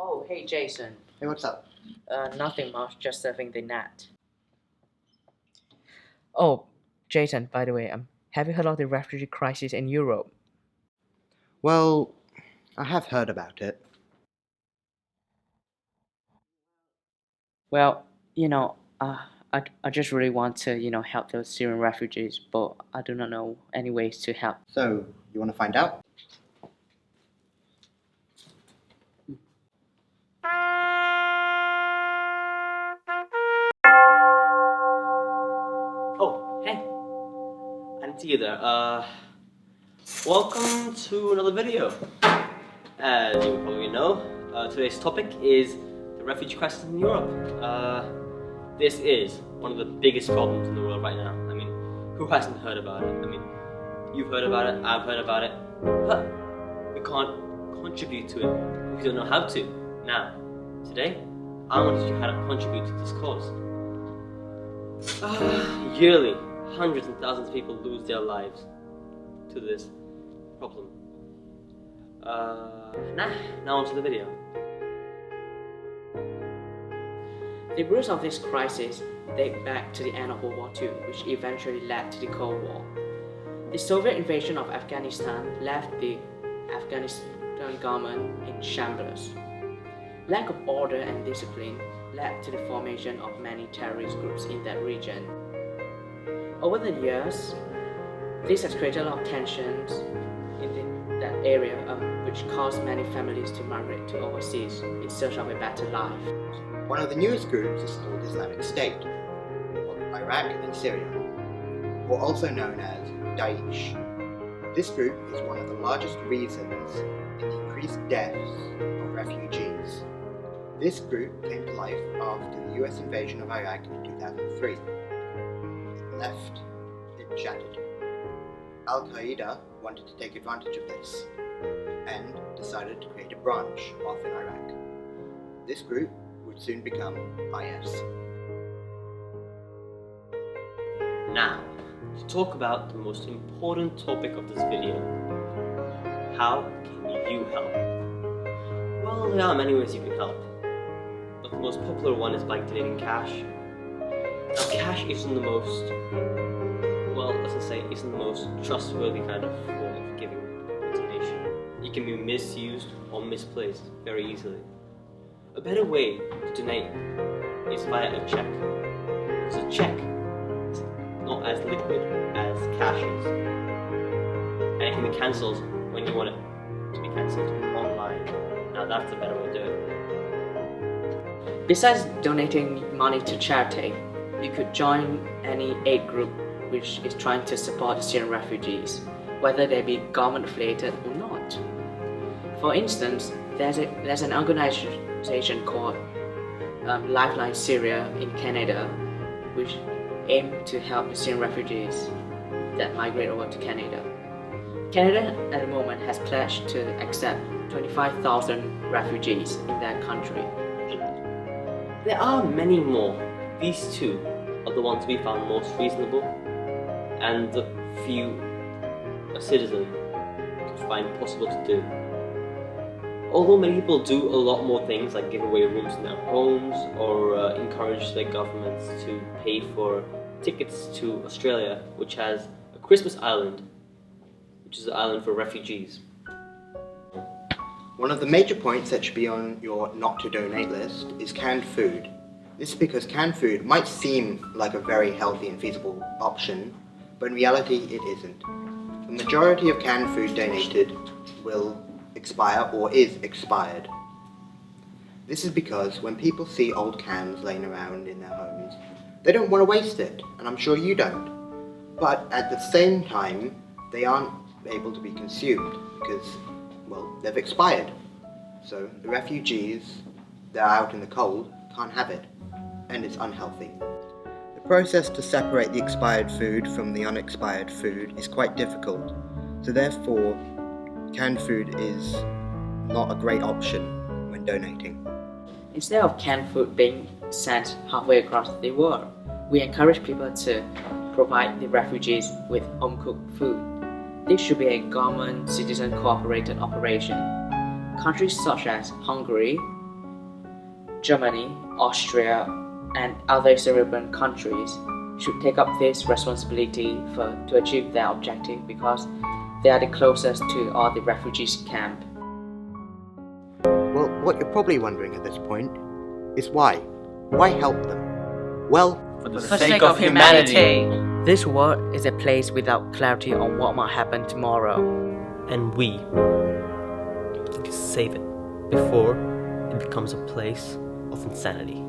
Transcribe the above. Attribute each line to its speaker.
Speaker 1: Oh, hey Jason.
Speaker 2: Hey, what's up?
Speaker 1: Nothing much, just surfing the net. Oh, Jason, by the way, have you heard of the refugee crisis in Europe?
Speaker 2: Well, I have heard about it.
Speaker 1: Well, you know, I just really want to, help those Syrian refugees, but I do not know any ways to help.
Speaker 2: So, you want to find out?
Speaker 3: Oh, hey, I didn't see you there. Welcome to another video. As you probably know, today's topic is the refugee crisis in Europe. This is one of the biggest problems in the world right now. I mean, who hasn't heard about it? I mean, you've heard about it, I've heard about it, but we can't contribute to it. We don't know how to. Now, today, I want to teach you how to contribute to this cause. Yearly, hundreds and thousands of people lose their lives to this problem. Now onto the video.
Speaker 1: The roots of this crisis date back to the end of World War II, which eventually led to the Cold War. The Soviet invasion of Afghanistan left the Afghanistan government in shambles. Lack of order and discipline led to the formation of many terrorist groups in that region. Over the years, this has created a lot of tensions in that area, which caused many families to migrate to overseas in search of a better life.
Speaker 2: One of the newest groups is called Islamic State, of Iraq and Syria, or also known as Daesh. This group is one of the largest reasons in the increased deaths of refugees. This group came to life after the US invasion of Iraq in 2003. It shattered. Al-Qaeda wanted to take advantage of this and decided to create a branch off in Iraq. This group would soon become IS.
Speaker 3: Now, to talk about the most important topic of this video. How can you help? Well, there are many ways you can help. But the most popular one is by donating cash. Now, cash isn't the most, isn't the most trustworthy kind of form of giving a donation. It can be misused or misplaced very easily. A better way to donate is via a check. Because a check is not as liquid as cash is. And it can be cancelled when you want it to be cancelled online. Now that's a better way to do it.
Speaker 1: Besides donating money to charity, you could join any aid group which is trying to support the Syrian refugees, whether they be government affiliated or not. For instance, there's an organization called Lifeline Syria in Canada, which aim to help the Syrian refugees that migrate over to Canada. Canada at the moment has pledged to accept 25,000 refugees in their country.
Speaker 3: There are many more. These two are the ones we found most reasonable and the few a citizen could find possible to do. Although many people do a lot more things like give away rooms in their homes or encourage their governments to pay for tickets to Australia, which has a Christmas island, which is an island for refugees.
Speaker 2: One of the major points that should be on your not to donate list is canned food. This is because canned food might seem like a very healthy and feasible option, but in reality it isn't. The majority of canned food donated will expire or is expired. This is because when people see old cans laying around in their homes, they don't want to waste it, and I'm sure you don't. But at the same time, they aren't able to be consumed because, well, they've expired. So the refugees that are out in the cold can't have it, and it's unhealthy. The process to separate the expired food from the unexpired food is quite difficult, so therefore canned food is not a great option when donating.
Speaker 1: Instead of canned food being sent halfway across the world, we encourage people to provide the refugees with home-cooked food. This should be a government-citizen cooperated operation. Countries such as Hungary, Germany, Austria, and other European countries should take up this responsibility to achieve their objective because they are the closest to all the refugees camp.
Speaker 2: Well, what you're probably wondering at this point is why? Why help them? Well,
Speaker 3: For the
Speaker 4: sake of humanity.
Speaker 1: This world is a place without clarity on what might happen tomorrow.
Speaker 3: And we need to save it before it becomes a place of insanity.